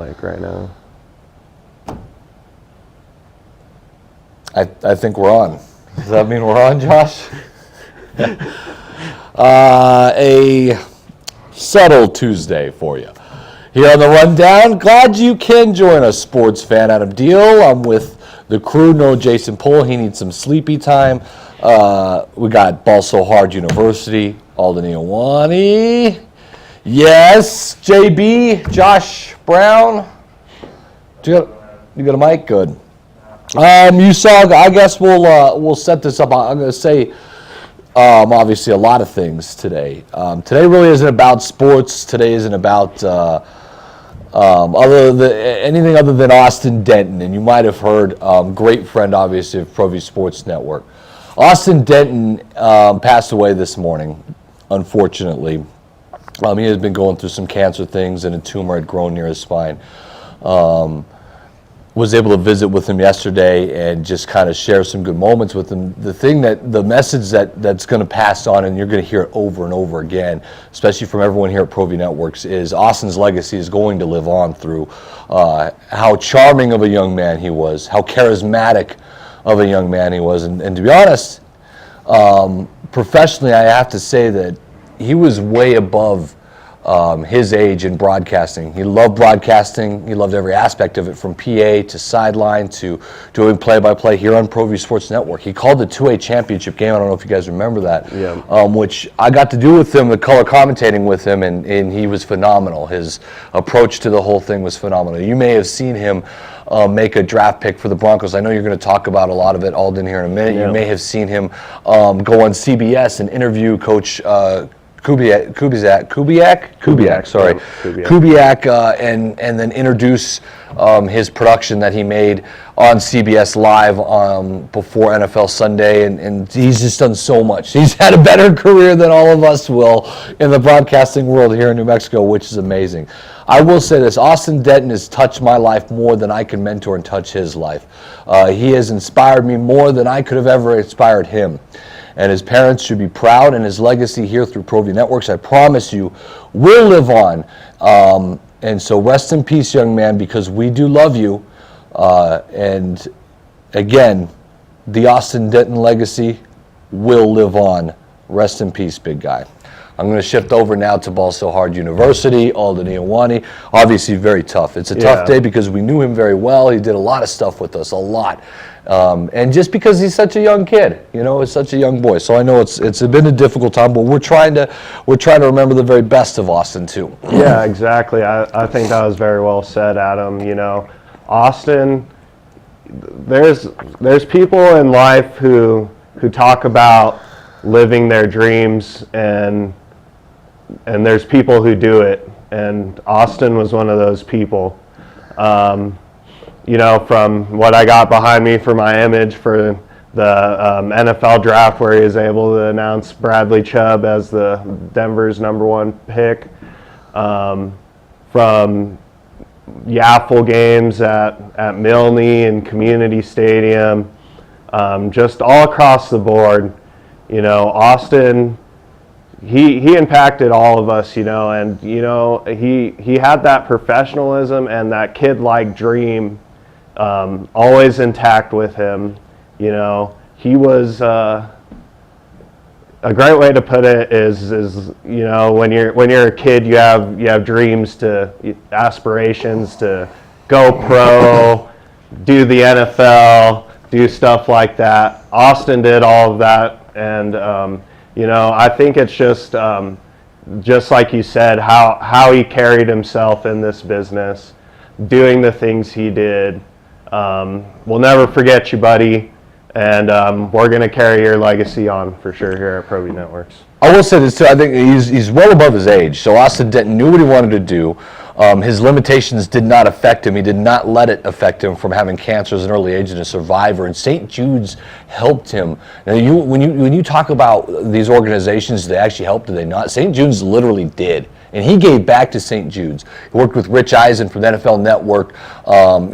like right now? I think we're on. Does that mean we're on, Josh? A subtle Tuesday for you. Here on the Rundown, glad you can join us, sports fan Adam Deal. I'm with the crew, no Jason Pohl. He needs some sleepy time. We got Ball So Hard University, Alden Ioane. Yes, JB, Josh Brown. You got a mic? Good. You saw, I guess we'll set this up. I'm going to say, obviously, a lot of things today. Today really isn't about sports. Today isn't about anything other than Austin Denton. And you might have heard, great friend, obviously, of Pro V Sports Network. Austin Denton passed away this morning, unfortunately. He has been going through some cancer things, and a tumor had grown near his spine. Was able to visit with him yesterday and just kind of share some good moments with him. The message that's going to pass on, and you're going to hear it over and over again, especially from everyone here at Pro V Networks, is Austin's legacy is going to live on through how charming of a young man he was, how charismatic of a young man he was. And to be honest, professionally, I have to say that he was way above his age in broadcasting. He loved broadcasting. He loved every aspect of it, from PA to sideline to doing play-by-play here on Pro V Sports Network. He called the 2A championship game. I don't know if you guys remember that. Yeah. Which I got to do with him, the color commentating with him, and he was phenomenal. His approach to the whole thing was phenomenal. You may have seen him make a draft pick for the Broncos. I know you're going to talk about a lot of it, Alden, here in a minute. Yeah. You may have seen him go on CBS and interview Coach Kubiak, and then introduce his production that he made on CBS Live before NFL Sunday, and he's just done so much. He's had a better career than all of us will in the broadcasting world here in New Mexico, which is amazing. I will say this, Austin Denton has touched my life more than I can mentor and touch his life. He has inspired me more than I could have ever inspired him. And his parents should be proud, and his legacy here through Pro V Networks, I promise you, will live on. And so rest in peace, young man, because we do love you. And again, the Austin Denton legacy will live on. Rest in peace, big guy. I'm going to shift over now to Ball So Hard University, Alden Ioane. Obviously very tough. It's a tough day because we knew him very well. He did a lot of stuff with us, a lot. And just because he's such a young kid, is such a young boy. So I know it's been a difficult time, but we're trying to remember the very best of Austin too. Yeah, exactly. I think that was very well said, Adam. Austin, there's people in life who talk about living their dreams, and there's people who do it. And Austin was one of those people. From what I got behind me for my image for the NFL draft, where he was able to announce Bradley Chubb as the Denver's #1 pick, from Yaffle games at Milne and Community Stadium, just all across the board. Austin, he impacted all of us, and he had that professionalism and that kid-like dream always intact with him. He was a great way to put it is when you're a kid, you have dreams, aspirations to go pro, do the NFL, do stuff like that. Austin did all of that, and I think it's just like you said, how he carried himself in this business, doing the things he did. We'll never forget you, buddy, and we're going to carry your legacy on for sure here at Pro V Networks. I will say this too, I think he's well above his age, so Austin Denton knew what he wanted to do. His limitations did not affect him. He did not let it affect him from having cancer at an early age and a survivor. And St. Jude's helped him. Now, when you talk about these organizations, they actually helped, did they not? St. Jude's literally did. And he gave back to St. Jude's. He worked with Rich Eisen from the NFL Network.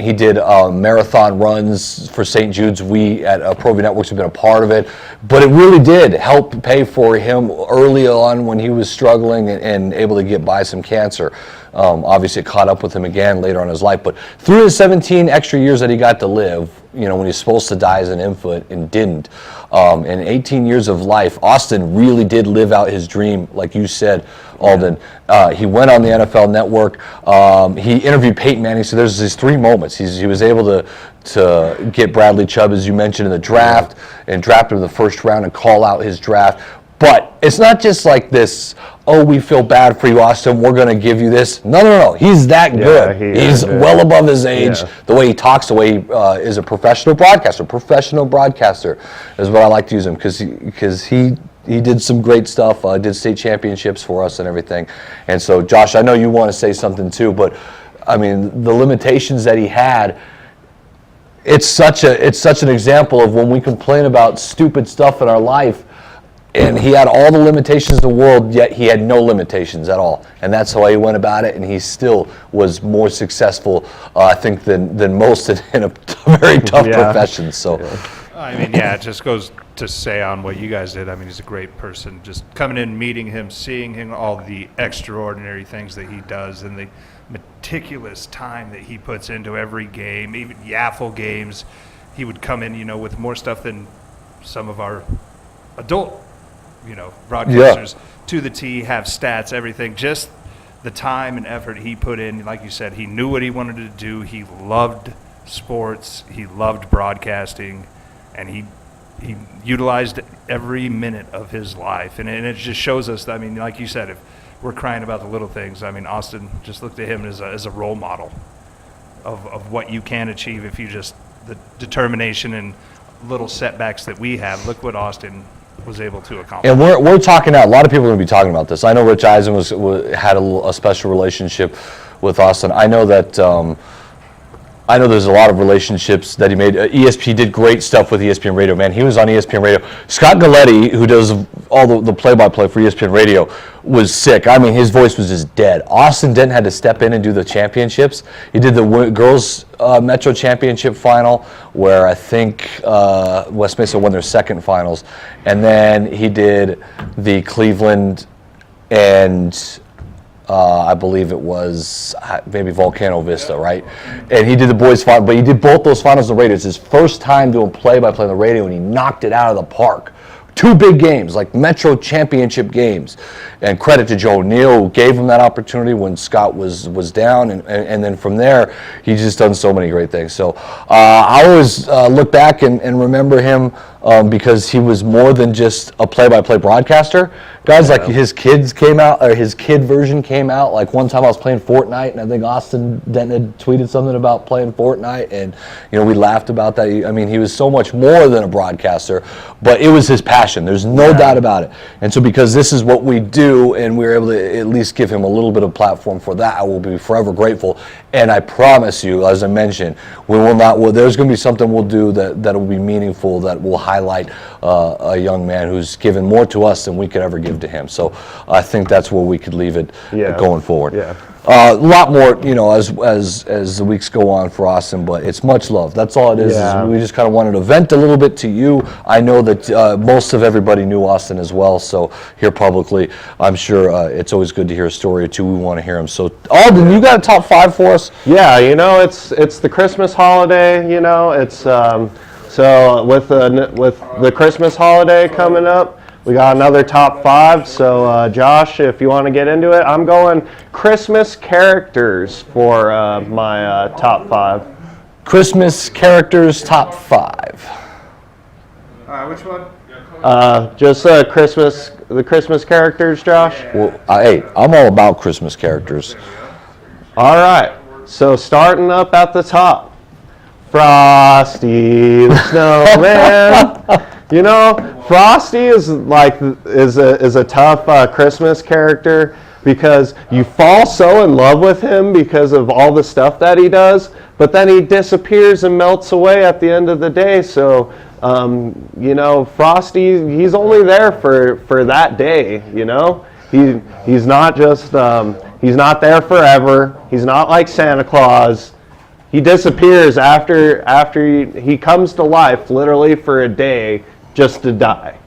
He did marathon runs for St. Jude's. We at Pro V Networks have been a part of it. But it really did help pay for him early on when he was struggling and able to get by some cancer. Obviously, it caught up with him again later on in his life. But through his 17 extra years that he got to live, when he's supposed to die as an infant and didn't, in 18 years of life, Austin really did live out his dream, like you said, Alden. He went on the NFL Network. He interviewed Peyton Manning. So there's these 3 moments. He was able to get Bradley Chubb, as you mentioned, in the draft, and draft him in the first round and call out his draft. But it's not just like this, oh, we feel bad for you, Austin, we're going to give you this. No. He's that good. He's well above his age. Yeah. The way he talks, the way he is a professional broadcaster. Professional broadcaster is what I like to use him, because he did some great stuff, did state championships for us and everything. And so, Josh, I know you want to say something too, but, I mean, the limitations that he had, it's such an example of when we complain about stupid stuff in our life, and he had all the limitations in the world, yet he had no limitations at all. And that's how he went about it, and he still was more successful, I think, than most in a very tough profession. So, I mean, it just goes to say on what you guys did. I mean, he's a great person. Just coming in, meeting him, seeing him, all the extraordinary things that he does, and the meticulous time that he puts into every game, even Yaffle games. He would come in, with more stuff than some of our adult broadcasters to the T, have stats, everything. Just the time and effort he put in. Like you said, he knew what he wanted to do. He loved sports. He loved broadcasting, and he utilized every minute of his life. And it just shows us, I mean, like you said, if we're crying about the little things, I mean, Austin, just looked at him as a role model of what you can achieve if you just, the determination and little setbacks that we have. Look what Austin was able to accomplish. And we're talking now. A lot of people are going to be talking about this. I know Rich Eisen had a special relationship with Austin. I know that. I know there's a lot of relationships that he made. ESP did great stuff with ESPN Radio. Man, he was on ESPN Radio. Scott Galletti, who does all the play-by-play for ESPN Radio, was sick. I mean, his voice was just dead. Austin Dent had to step in and do the championships. He did the girls' Metro Championship final, where I think West Mesa won their second finals. And then he did the Cleveland and I believe it was maybe Volcano Vista, right? And he did the boys' final, but he did both those finals on the radio. It's his first time doing play-by-play on the radio, and he knocked it out of the park. 2 big games, like Metro Championship games. And credit to Joe O'Neill, who gave him that opportunity when Scott was down. And then from there, he's just done so many great things. So I always look back and remember him because he was more than just a play-by-play broadcaster. Guys, like his kids came out, or his kid version came out. Like one time I was playing Fortnite, and I think Austin Denton had tweeted something about playing Fortnite, and we laughed about that. I mean, he was so much more than a broadcaster, but it was his passion. There's no doubt about it. And so because this is what we do, and we were able to at least give him a little bit of platform for that, I will be forever grateful. And I promise you, as I mentioned, we will not. Well, there's going to be something we'll do that will be meaningful, that will highlight a young man who's given more to us than we could ever give to him. So I think that's where we could leave it going forward. Yeah. A lot more, as the weeks go on for Austin, but it's much love. That's all it is. Yeah. We just kind of wanted to vent a little bit to you. I know that most of everybody knew Austin as well, so here publicly, I'm sure it's always good to hear a story or two. We want to hear them. So, Alden, you got a top 5 for us? Yeah, it's the Christmas holiday. It's so with the Christmas holiday coming up, we got another top 5. So, Josh, if you want to get into it, I'm going Christmas characters for my top 5. Christmas characters top 5. Which one? Just the Christmas characters, Josh. Well, hey, I'm all about Christmas characters. All right. So starting up at the top, Frosty the Snowman. Frosty is a tough Christmas character because you fall so in love with him because of all the stuff that he does, but then he disappears and melts away at the end of the day. So, Frosty, he's only there for that day. He's not just he's not there forever. He's not like Santa Claus. He disappears after he comes to life literally for a day just to die.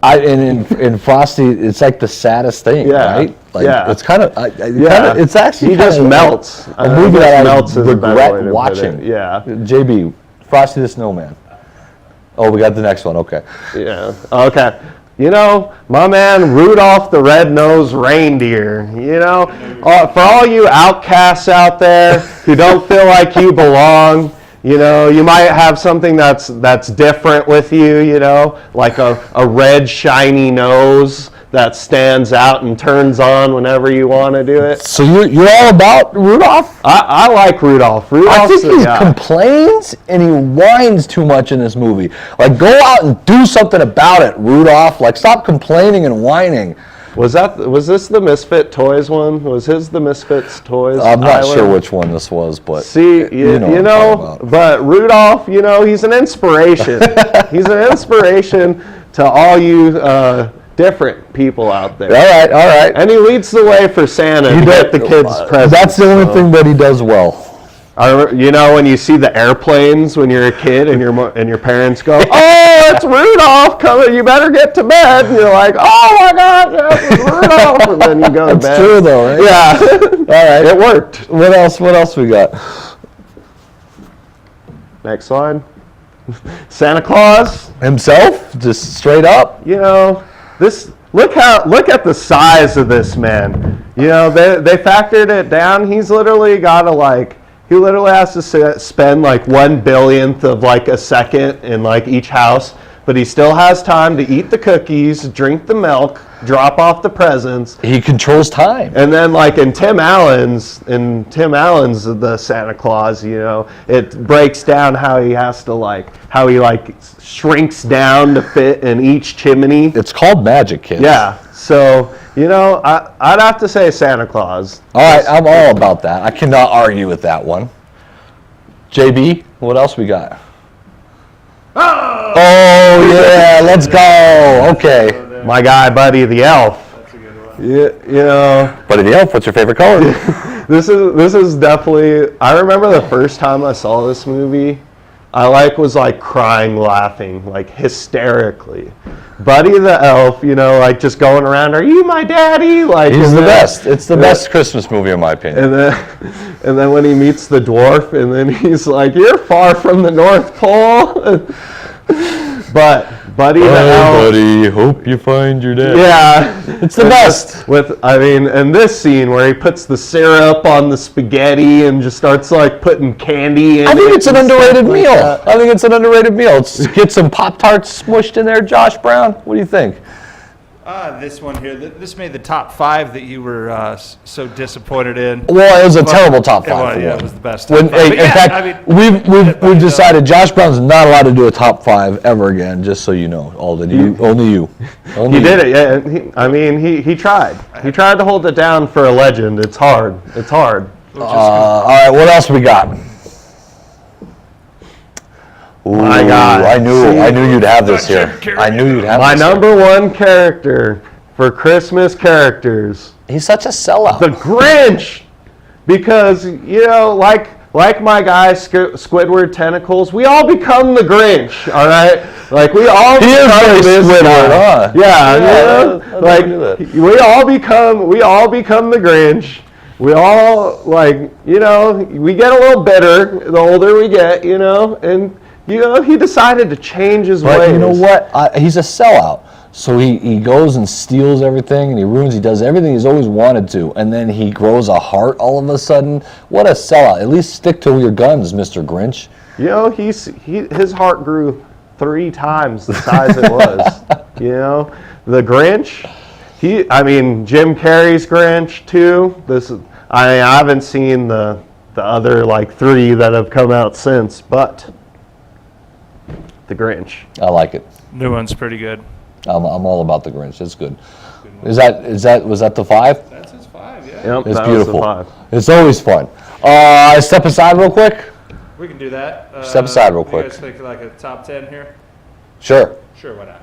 In Frosty, it's like the saddest thing, Yeah, right? Like, yeah. it's kind of, Yeah. it's actually He just kinda melts. a movie that I melts is a better way to regret put watching. it. Yeah. JB, Frosty the Snowman. Oh, we got the next one. Okay. Yeah. Okay. You know, my man Rudolph the Red-Nosed Reindeer. You know, for all you outcasts out there who don't feel like you belong, you know, you might have something that's different with you. You know, like a red shiny nose that stands out and turns on whenever you want to do it. So you're all about Rudolph? I like Rudolph. I Rudolph's think he yeah. complains and he whines too much in this movie. Like, go out and do something about it, Rudolph. Like, stop complaining and whining. Was this the Misfit Toys one? Was his the Misfits Toys? I'm not Island? sure which one this was, but See, you know what I'm know, talking about. but Rudolph, you know, he's an inspiration. He's an inspiration to all you different people out there. all right. And he leads the way for Santa to get the kids presents. That's the only thing that he does well. You know, when you see the airplanes when you're a kid and your parents go, "Oh, it's Rudolph coming! You better get to bed." And you're like, "Oh my God, yes, it's Rudolph!" And then you go to It's bed. true though, right? Yeah. All right. It worked. What else we got? Next slide. Santa Claus. Himself? Just straight up? You know, look at the size of this man. You know, they factored it down. He literally has to spend like 1/1000th of like a second in like each house, but he still has time to eat the cookies, drink the milk, drop off the presents. He controls time. And then like in Tim Allen's The Santa Claus, you know, it breaks down how he shrinks down to fit in each chimney. It's called magic, kids. Yeah. So, you know, I'd have to say Santa Claus. All right, I'm all about that. I cannot argue with that one. JB, what else we got? Oh yeah, let's go. Okay. My guy, Buddy the Elf. That's a good one. You know, Buddy the Elf, what's your favorite color? this is definitely. I remember the first time I saw this movie, I was crying, laughing, like hysterically. Buddy the Elf, you know, like just going around, "Are you my daddy?" Like He's and the then- best. It's the best Christmas movie in my opinion. And then when he meets the dwarf, and then he's like, "You're far from the North Pole." But Buddy the Elf. buddy, hope you find your dad. Yeah, It's the best. And this scene where he puts the syrup on the spaghetti and just starts like putting candy in. I think it's an and stuff underrated like meal. that. I think it's an underrated meal. Get some Pop-Tarts smushed in there, Josh Brown. What do you think? This one here, this made the top 5 that you were so disappointed in. Well, it was a terrible top 5 for Yeah, one. it was the best. When, top five. But in yeah, fact, I mean, we've decided Josh Brown's not allowed to do a top 5 ever again. Just so you know, Alden, only you. Only He you. did it. Yeah, he tried. He tried to hold it down for a legend. It's hard. It's hard. All right, what else we got? Ooh, My God. I knew you'd have this Gotcha. here. Carry I knew you'd have My this here. number one character for Christmas characters, He's such a sellout. the Grinch, because you know, like my guy Squidward Tentacles, we all become the Grinch. All right, like we all He is become very this Squidward, guy. huh? Yeah, Yeah, you know, I never like knew that. we all become the Grinch. We all you know, we get a little bitter the older we get, you know, and you know he decided to change his ways. But you know what? He's a sellout. So he goes and steals everything and he does everything he's always wanted to. And then he grows a heart all of a sudden. What a sellout. At least stick to your guns, Mr. Grinch. You know, his heart grew 3 times the size it was. You know, the Grinch. Jim Carrey's Grinch too. I haven't seen the other 3 that have come out since, but the Grinch. I like it. New one's pretty good. I'm all about the Grinch. It's good. Was that the 5? That's his 5, yeah. Yep, It's that beautiful. was the 5. It's always fun. Step aside real quick. We can do that. Step aside real You quick. guys think like a top 10 here? Sure. Sure, why not?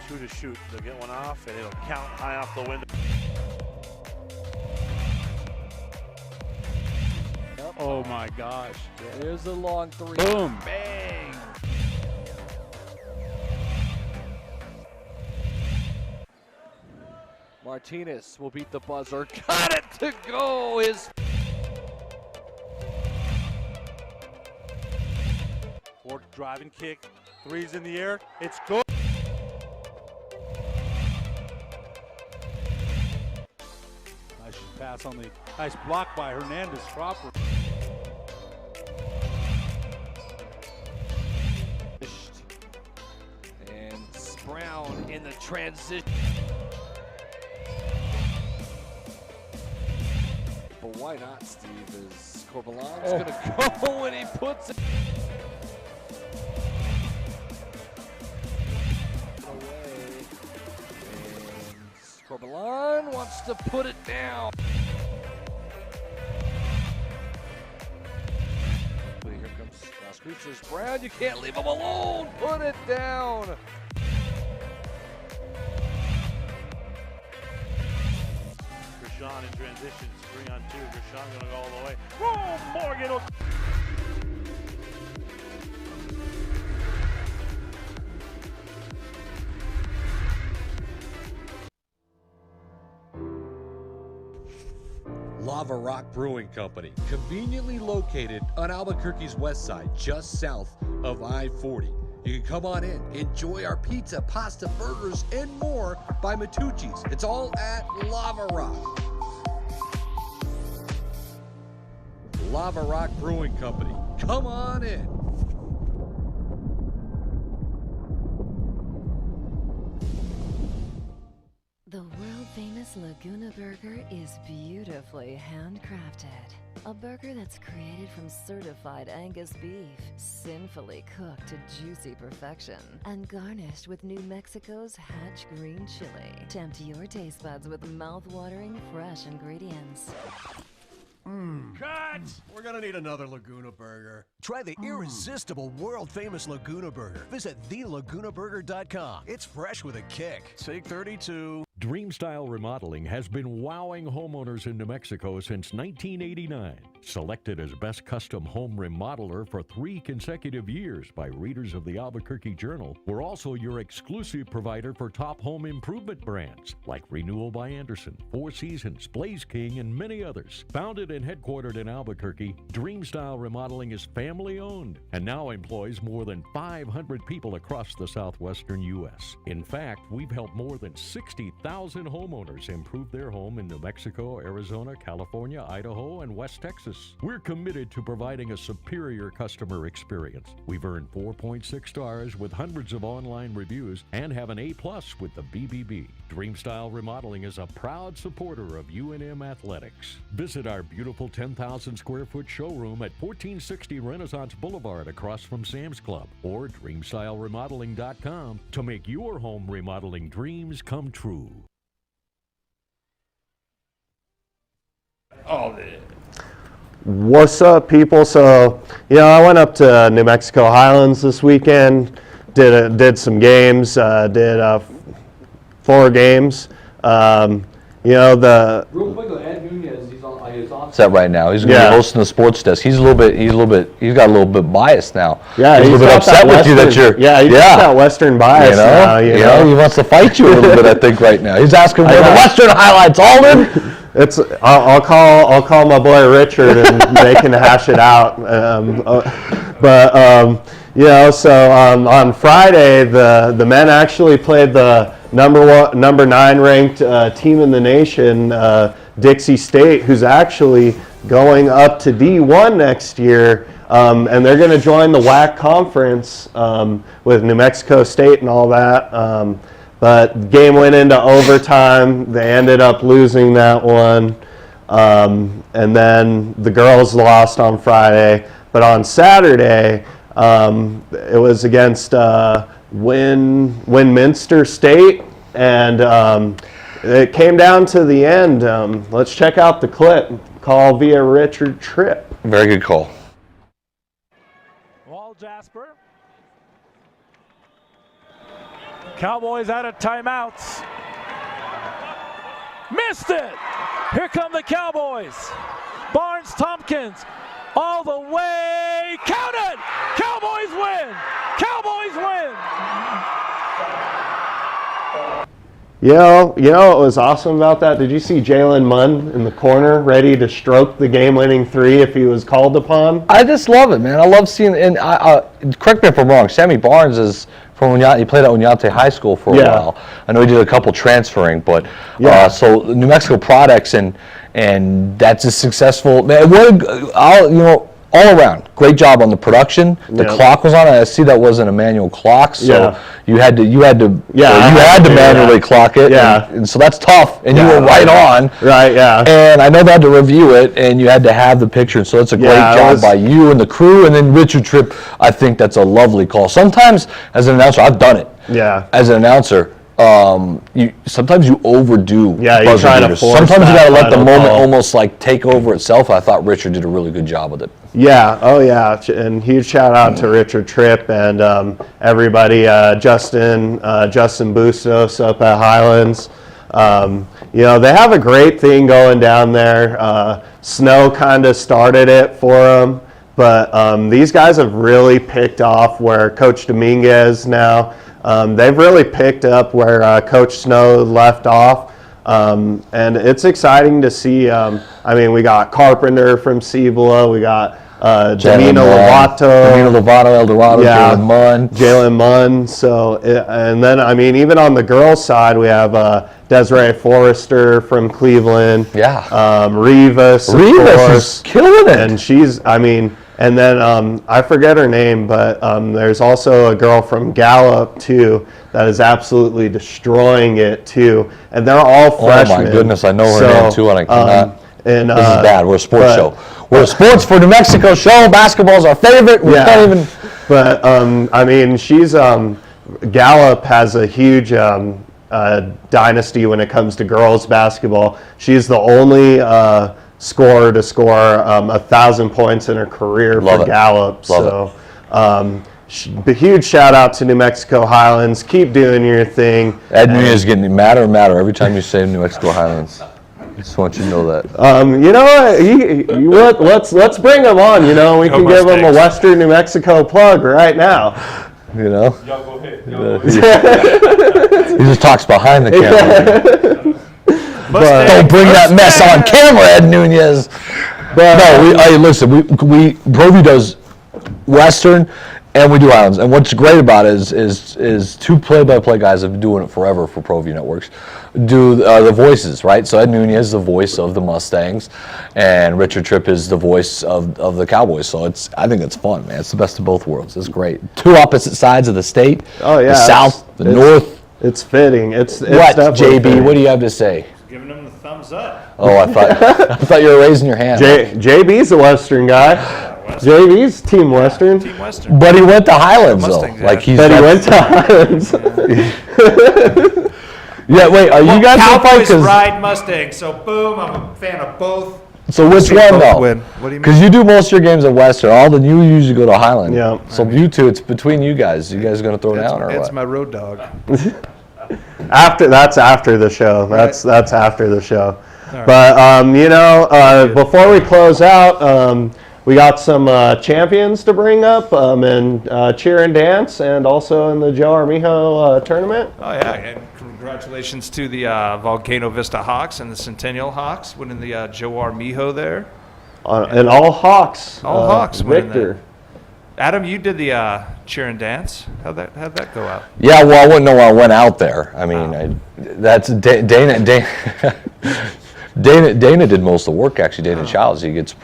Shoot a to shoot. They'll get one off, and it'll count high off the window. Oh my gosh. There's a long three. Boom. Bang. Martinez will beat the buzzer. Got it to go. His Forward driving kick. Three's in the air. It's good. Nice pass on the nice block by Hernandez Crawford. and Brown in the transition. But why not, Steve? Is Corbalan's gonna go and he puts it away. And Corbalan wants to put it down. Here comes Screechers. Brown, you can't leave him alone. Put it down. Gershon in transition, 3-on-2. Gershon gonna go all the way. Whoa, Morgan! Lava Rock Brewing Company, conveniently located on Albuquerque's west side, just south of I-40. You can come on in, enjoy our pizza, pasta, burgers, and more by Matucci's. It's all at Lava Rock. Lava Rock Brewing Company, come on in. The world-famous Laguna Burger is beautifully handcrafted. A burger that's created from certified Angus beef, sinfully cooked to juicy perfection, and garnished with New Mexico's Hatch green chili. Tempt your taste buds with mouth-watering fresh ingredients. Cut! We're gonna need another Laguna Burger. Try the irresistible, world-famous Laguna Burger. Visit thelagunaburger.com. It's fresh with a kick. Take 32. Dreamstyle Remodeling has been wowing homeowners in New Mexico since 1989. Selected as Best Custom Home Remodeler for 3 consecutive years by readers of the Albuquerque Journal, we're also your exclusive provider for top home improvement brands like Renewal by Anderson, Four Seasons, Blaze King, and many others. Founded and headquartered in Albuquerque, Dreamstyle Remodeling is family-owned and now employs more than 500 people across the southwestern U.S. In fact, we've helped more than 60,000 homeowners improve their home in New Mexico, Arizona, California, Idaho, and West Texas. We're committed to providing a superior customer experience. We've earned 4.6 stars with hundreds of online reviews and have an A+ with the BBB. Dreamstyle Remodeling is a proud supporter of UNM Athletics. Visit our beautiful 10,000 square foot showroom at 1460 Renaissance Boulevard across from Sam's Club, or DreamstyleRemodeling.com to make your home remodeling dreams come true. What's up, people? So, I went up to New Mexico Highlands this weekend, did some games, did 4 games. The Real quick, Ed Nunez, he's on set right now. He's going to be hosting the sports desk. He's got a little bit biased now. Yeah, he's a little bit upset with you that you're. He's got that Western bias now. He wants to fight you a little bit, I think, right now. He's asking for the Western highlights, Alden. I'll call my boy Richard and they can hash it out. On Friday the men actually played the number 9 ranked team in the nation, Dixie State, who's actually going up to D1 next year, and they're going to join the WAC conference with New Mexico State and all that. But the game went into overtime. They ended up losing that one. And then the girls lost on Friday. But on Saturday, it was against Westminster State. And it came down to the end. Let's check out the clip. Call via Richard Tripp. Very good call. Wall Jasper. Cowboys out of timeouts. Missed it. Here come the Cowboys. Barnes Tompkins all the way. Count it. Cowboys win. Cowboys win. You know what was awesome about that? Did you see Jalen Munn in the corner ready to stroke the game-winning three if he was called upon? I just love it, man. I love seeing, and correct me if I'm wrong, Sammy Barnes is from Oñate. He played at Oñate High School for a while. I know he did a couple transferring, but so New Mexico products and that's a successful, man, all around, great job on the production. The clock was on. I see that wasn't a manual clock, so you had to manually clock it. And so that's tough. And you were right on. Right. Yeah. And I know they had to review it, and you had to have the picture. So it's a great job by you and the crew. And then Richard Tripp, I think that's a lovely call. Sometimes as an announcer, I've done it. Yeah. As an announcer. Sometimes you overdo buzzer trying to beaters. force Sometimes you got to let the moment call. almost like take over itself. I thought Richard did a really good job with it. Yeah, oh yeah, and huge shout out to Richard Tripp and everybody, Justin Bustos up at Highlands. They have a great thing going down there. Snow kind of started it for them, but these guys have really picked off where Coach Dominguez now. They've really picked up where Coach Snow left off. And it's exciting to see. We got Carpenter from Cibola. We got Domino Lovato, El Dorado, Jalen Munn. So, and then, even on the girls' side, we have Desiree Forrester from Cleveland. Rivas, of course, is killing it. And she's, and then I forget her name, but there's also a girl from Gallup too that is absolutely destroying it too, and they're all freshmen. Oh my goodness, I know her name too, and I cannot. This is bad. We're a sports show. We're a sports for New Mexico show. Basketball's our favorite. We can't even. But she's Gallup has a huge dynasty when it comes to girls basketball. She's the only scorer to score 1,000 points in her career for Gallup. A huge shout out to New Mexico Highlands. Keep doing your thing. Ed Nunez is getting madder and madder every time you say New Mexico Highlands. I just want you to know that. Let's bring him on. We can give him a Western New Mexico plug right now. Y'all go ahead. He just talks behind the camera. Don't bring that mess on camera, Ed Nunez. Listen. We Proview does Western, and we do Highlands. And what's great about it is two play-by-play guys have been doing it forever for Proview Networks. Do the voices, right? So Ed Nunez is the voice of the Mustangs, and Richard Tripp is the voice of the Cowboys. So I think it's fun, man. It's the best of both worlds. It's great. Two opposite sides of the state. Oh yeah. The South, the North. It's fitting. It's what, JB? Fitting. What do you have to say? Giving them the thumbs up. Oh, I thought you were raising your hand. JB's a Western guy. JB's Team Western. Team Western. But he went to Highlands though. Mustangs, He went to Highlands. Wait. Are you guys Cowboys ride Mustangs? So boom, I'm a fan of both. So which one though? Win. What do you mean? Because you do most of your games at Western. You usually go to Highland. Yeah. So you two, it's between you guys. You guys gonna throw down or It's what? my road dog. That's after the show. That's after the show. But before we close out, we got some champions to bring up and cheer and dance, and also in the Joe Armijo tournament. Oh yeah, and congratulations to the Volcano Vista Hawks and the Centennial Hawks winning the Joe Armijo there. And all Hawks. All Hawks winning Victor. that. Adam, you did the cheer and dance. How'd that go out? Yeah, well, I wouldn't know I went out there. That's Dana. Dana did most of the work, actually. Dana Childs, he gets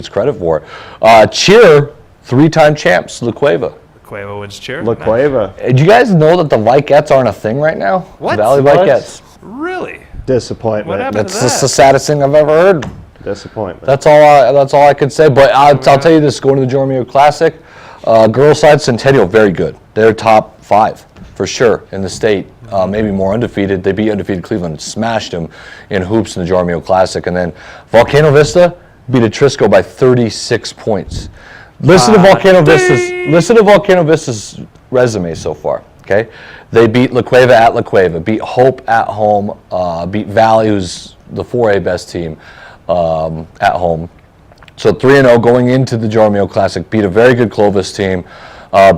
credit for it. Cheer, 3-time champs, La Cueva. La Cueva wins cheer. La Cueva. Did you guys know that the Vikettes aren't a thing right now? What? Valley What? Vikettes. Really? Disappointment. What happened? That's just the saddest thing I've ever heard. Disappointment. That's all I could say. But I'll tell you this: going to the Joe Armijo Classic, girls side Centennial, very good. They're top 5 for sure in the state. Maybe more undefeated. They beat undefeated Cleveland, smashed them in hoops in the Joe Armijo Classic, and then Volcano Vista beat Atrisco by 36 points. Listen to Volcano Vista's resume so far. Okay, they beat La Cueva at La Cueva, beat Hope at home, beat Valley, who's the 4A best team, at home. So 3-0 going into the Jormio Classic, beat a very good Clovis team,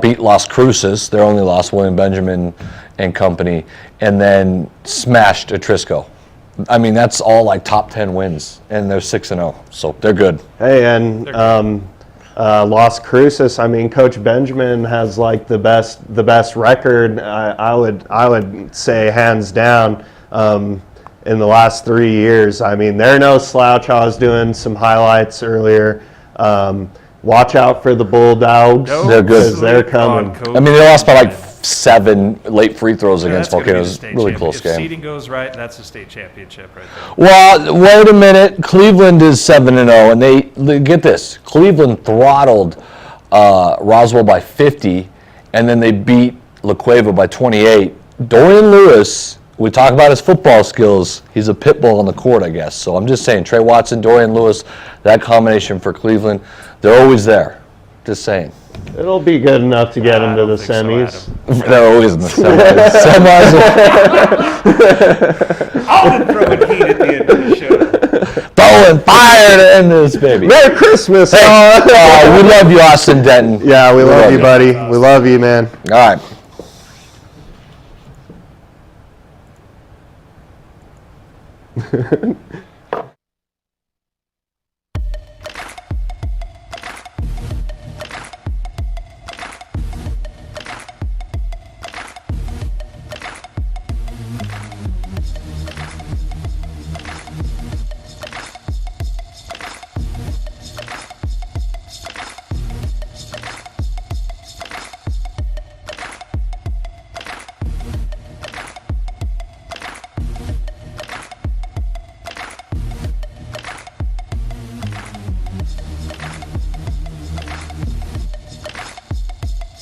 beat Las Cruces, their only loss, William Benjamin and company, and then smashed Atrisco. I mean, that's all like top 10 wins, and they're 6-0, so they're good. Hey, and Las Cruces, I mean, Coach Benjamin has like the best record. I would say hands down in the last 3 years. I mean, they're no slouch. I was doing some highlights earlier. Watch out for the Bulldogs. They're good. 'Cause they're coming. I mean, they lost by like 7 late free throws against That's gonna be the Volcanoes. state Really champ- close if game. seeding goes right, that's a state championship right there. Well, wait a minute. Cleveland is 7-0, and they get this. Cleveland throttled Roswell by 50, and then they beat La Cueva by 28. Dorian Lewis, we talk about his football skills. He's a pit bull on the court, I guess. So I'm just saying, Trey Watson, Dorian Lewis, that combination for Cleveland, they're always there. Just saying. It'll be good enough to get into the don't think so, semis. They're always in the semis. Semis. I'll throw in heat at the end of the show. Throwing fire to end this, baby. Merry Christmas! We love you, Austin Denton. Yeah, we love you, you. buddy. We love you, man. All right.